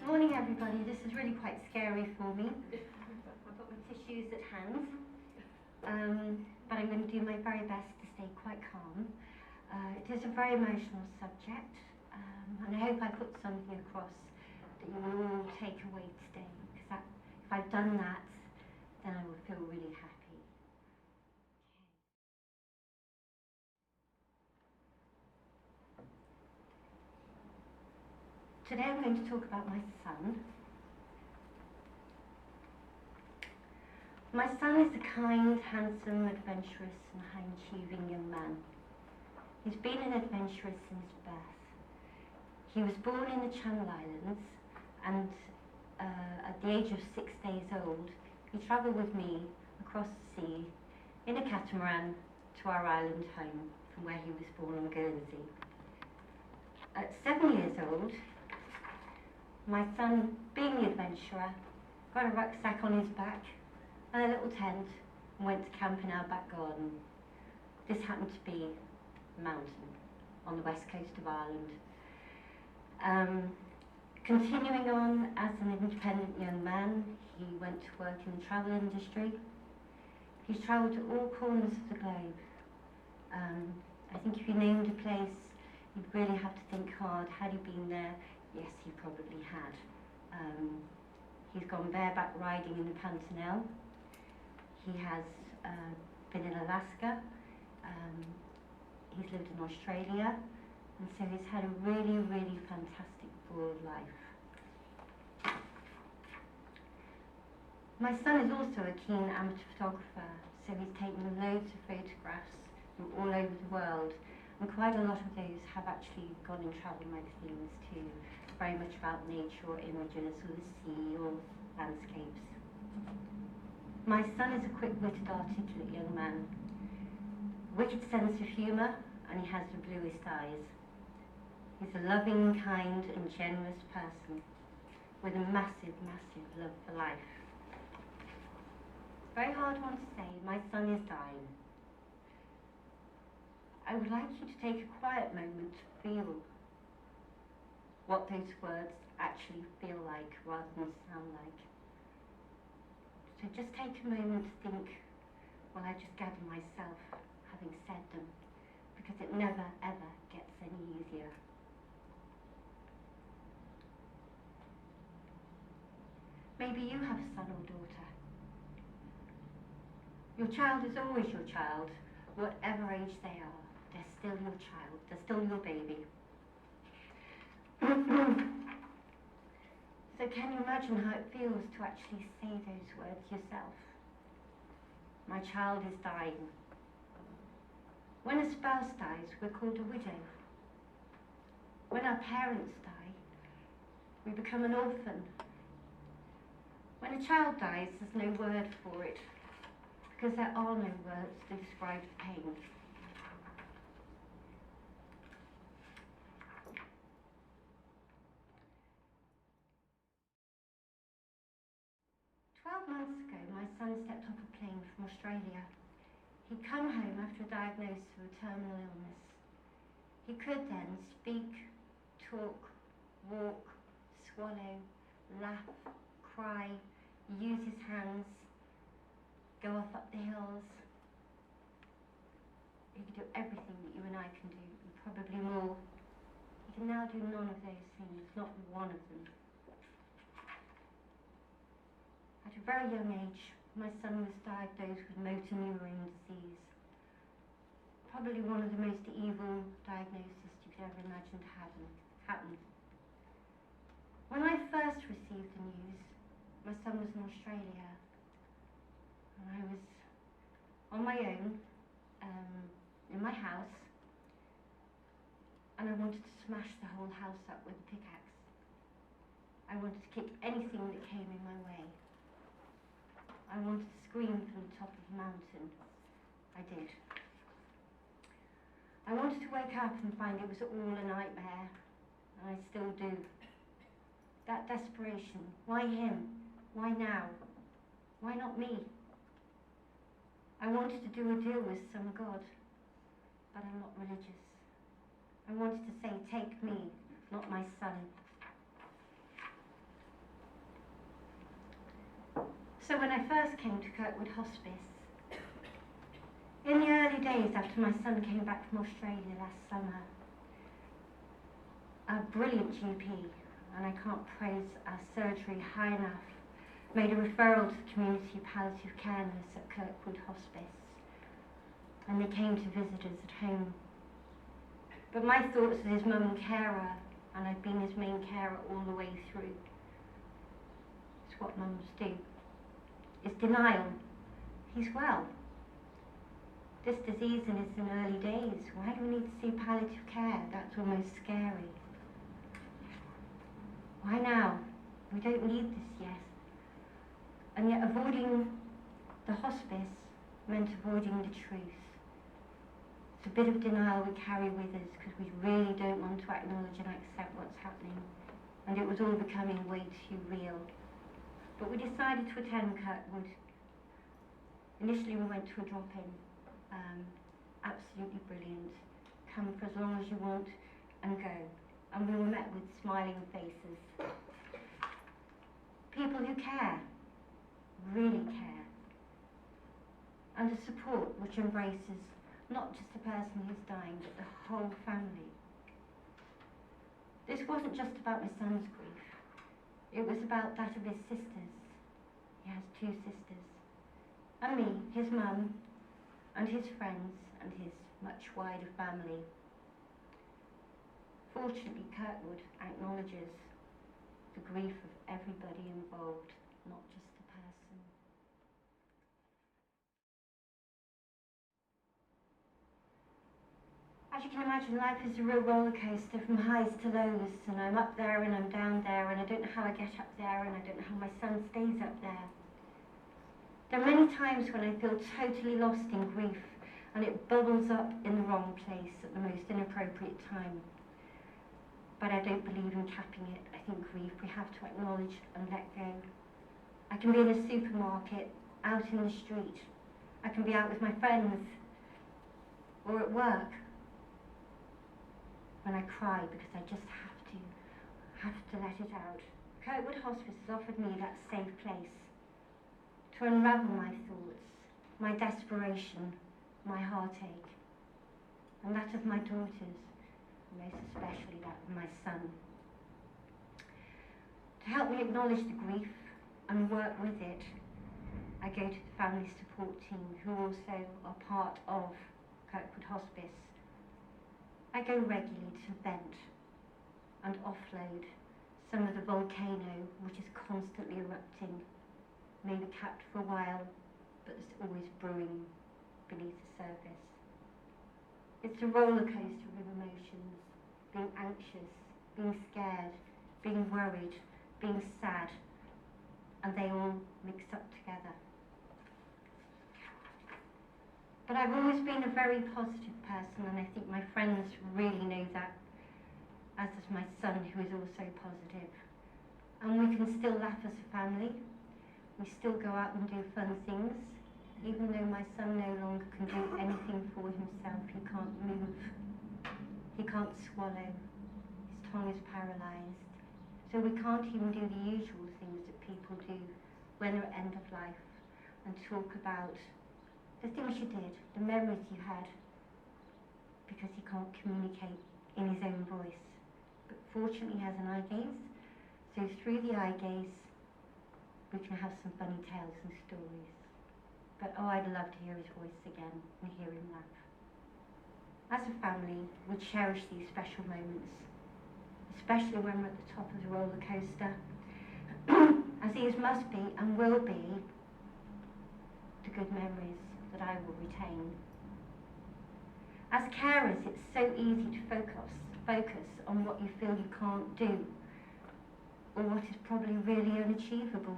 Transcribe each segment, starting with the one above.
Morning everybody, this is really quite scary for me. I've got my tissues at hand, but I'm going to do my very best to stay quite calm. It is a very emotional subject, and I hope I put something across that you will all take away today, because if I've done that, then I will feel really happy. Today I'm going to talk about my son. My son is a kind, handsome, adventurous and high-achieving young man. He's been an adventurer since birth. He was born in the Channel Islands and at the age of 6 days old, he travelled with me across the sea in a catamaran to our island home from where he was born on Guernsey. At 7 years old, my son, being the adventurer, got a rucksack on his back and a little tent and went to camp in our back garden. This happened to be a mountain on the west coast of Ireland. Continuing on as an independent young man, he went to work in the travel industry. He's travelled to all corners of the globe. I think if you named a place, you'd really have to think hard. Had he been there? Yes, he probably had. He's gone bareback riding in the Pantanal. He has been in Alaska. He's lived in Australia. And so he's had a really, really fantastic broad life. My son is also a keen amateur photographer, so he's taken loads of photographs from all over the world. And quite a lot of those have actually gone in travel magazines too, very much about nature or images or the sea or landscapes. My son is a quick-witted, articulate young man, wicked sense of humour, and he has the bluest eyes. He's a loving, kind and generous person with a massive, massive love for life. Very hard one to say, my son is dying. I would like you to take a quiet moment to feel what those words actually feel like rather than sound like. So just take a moment to think while I just gather myself having said them, because it never ever gets any easier. Maybe you have a son or daughter. Your child is always your child, whatever age they are. They're still your child, they're still your baby. So can you imagine how it feels to actually say those words yourself? My child is dying. When a spouse dies, we're called a widow. When our parents die, we become an orphan. When a child dies, there's no word for it, because there are no words to describe pain. 12 months ago, my son stepped off a plane from Australia. He'd come home after a diagnosis of a terminal illness. He could then speak, talk, walk, swallow, laugh, cry, use his hands, go off up the hills. He could do everything that you and I can do, and probably more. He can now do none of those things, not one of them. At a very young age, my son was diagnosed with Motor Neurone Disease. Probably one of the most evil diagnoses you could ever imagine to happen. When I first received the news, my son was in Australia, and I was on my own, in my house, and I wanted to smash the whole house up with a pickaxe. I wanted to kick anything that came in my way. I wanted to scream from the top of the mountain. I did. I wanted to wake up and find it was all a nightmare, and I still do. That desperation, why him? Why now? Why not me? I wanted to do a deal with some god, but I'm not religious. I wanted to say, take me, not my son. So when I first came to Kirkwood Hospice, in the early days after my son came back from Australia last summer, a brilliant GP, and I can't praise our surgery high enough, made a referral to the community palliative care nurse at Kirkwood Hospice, and they came to visit us at home. But my thoughts as his mum and carer, and I'd been his main carer all the way through. It's what mums do. It's denial. He's well. This disease in its early days, why do we need to see palliative care? That's almost scary. Why now? We don't need this yet. And yet avoiding the hospice meant avoiding the truth. It's a bit of denial we carry with us because we really don't want to acknowledge and accept what's happening. And it was all becoming way too real. But we decided to attend Kirkwood. Initially we went to a drop-in. Absolutely brilliant. Come for as long as you want and go. And we were met with smiling faces. People who care, really care. And a support which embraces not just the person who's dying, but the whole family. This wasn't just about my son's grief. It was about that of his sisters. He has 2 sisters. And me, his mum, and his friends, and his much wider family. Fortunately, Kirkwood acknowledges the grief of everybody involved, not just the person. As you can imagine, life is a real roller coaster from highs to lows, and I'm up there and I'm down there, and I don't know how I get up there, and I don't know how my son stays up there. There are many times when I feel totally lost in grief, and it bubbles up in the wrong place at the most inappropriate time. But I don't believe in capping it. I think grief we have to acknowledge and let go. I can be in a supermarket, out in the street. I can be out with my friends, or at work. When I cry because I just have to let it out. Kirkwood Hospice has offered me that safe place to unravel my thoughts, my desperation, my heartache, and that of my daughters, most especially that of my son. To help me acknowledge the grief and work with it, I go to the family support team, who also are part of Kirkwood Hospice. I go regularly to vent and offload some of the volcano which is constantly erupting, maybe capped for a while, but it's always brewing beneath the surface. It's a roller coaster of emotions, being anxious, being scared, being worried, being sad, and they all mix up together. But I've always been a very positive person, and I think my friends really know that, as does my son, who is also positive. And we can still laugh as a family. We still go out and do fun things, even though my son no longer can do anything for himself. He can't move, he can't swallow, his tongue is paralysed. So we can't even do the usual things that people do when they're at end of life and talk about the things you did, the memories you had, because he can't communicate in his own voice. But fortunately he has an eye gaze, so through the eye gaze we can have some funny tales and stories. But oh, I'd love to hear his voice again and hear him laugh. As a family, we cherish these special moments, especially when we're at the top of the roller coaster, as these must be and will be the good memories that I will retain. As carers, it's so easy to focus on what you feel you can't do, or what is probably really unachievable.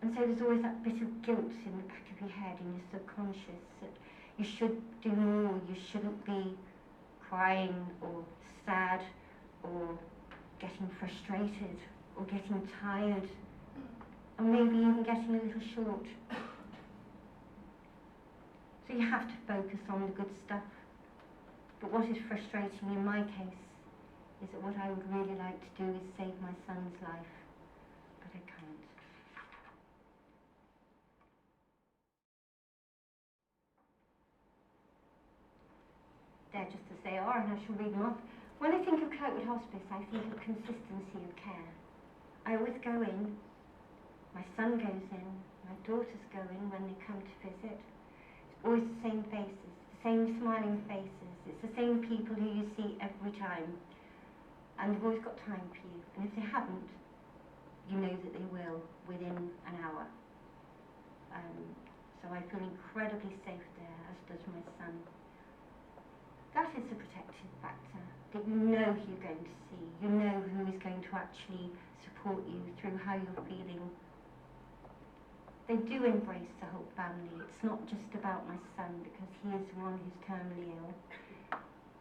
And so there's always that bit of guilt in the back of your head, in your subconscious, that you should do more, you shouldn't be crying or sad or getting frustrated or getting tired, or maybe even getting a little short. So you have to focus on the good stuff. But what is frustrating in my case is that what I would really like to do is save my son's life, but I can't. there just to say, oh, and I shall read them off. When I think of Kirkwood Hospice, I think of consistency of care. I always go in, my son goes in, my daughters go in when they come to visit. It's always the same faces, the same smiling faces. It's the same people who you see every time. And they've always got time for you. And if they haven't, you know that they will within an hour. So I feel incredibly safe there, as does my son. That is the protective factor, that you know who you're going to see. You know who is going to actually support you through how you're feeling. They do embrace the whole family. It's not just about my son, because he is the one who's terminally ill,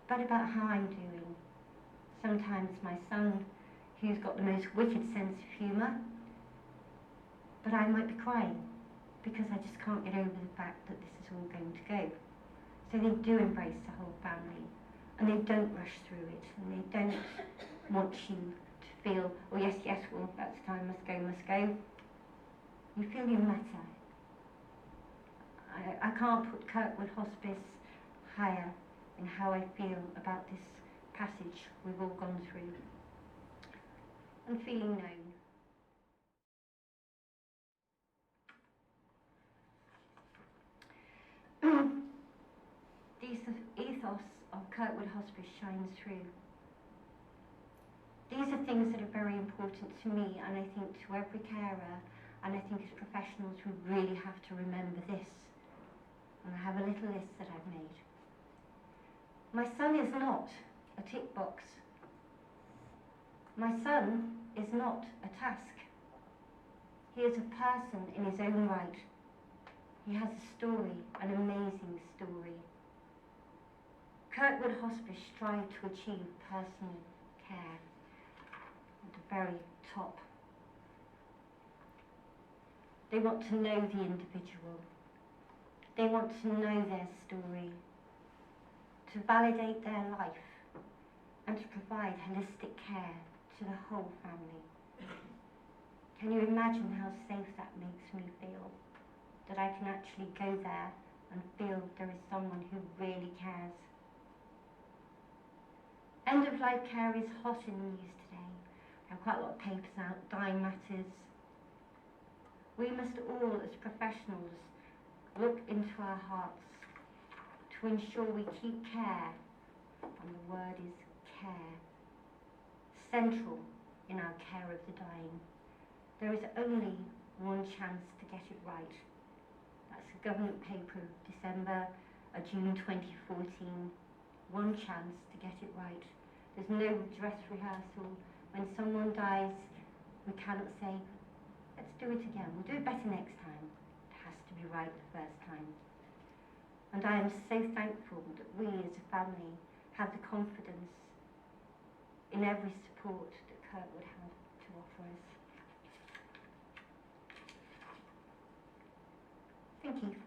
but about how I'm doing. Sometimes my son, who's got the most wicked sense of humour, but I might be crying, because I just can't get over the fact that this is all going to go. So they do embrace the whole family, and they don't rush through it, and they don't want you to feel, oh yes, yes, well, that's time, must go, must go. You feel you matter. I can't put Kirkwood Hospice higher in how I feel about this passage we've all gone through. And feeling known. The ethos of Kirkwood Hospice shines through. These are things that are very important to me, and I think to every carer, and I think as professionals we really have to remember this. And I have a little list that I've made. My son is not a tick box. My son is not a task. He is a person in his own right. He has a story, an amazing story. Kirkwood Hospice strive to achieve personal care at the very top. They want to know the individual. They want to know their story, to validate their life, and to provide holistic care to the whole family. Can you imagine how safe that makes me feel? That I can actually go there and feel there is someone who really cares. End-of-life care is hot in the news today. There are quite a lot of papers out, dying matters. We must all, as professionals, look into our hearts to ensure we keep care, and the word is care, central in our care of the dying. There is only one chance to get it right. That's a government paper of June 2014. One chance to get it right. There's no dress rehearsal. When someone dies, we cannot say, let's do it again. We'll do it better next time. It has to be right the first time. And I am so thankful that we as a family have the confidence in every support that Kirkwood have to offer us. Thank you.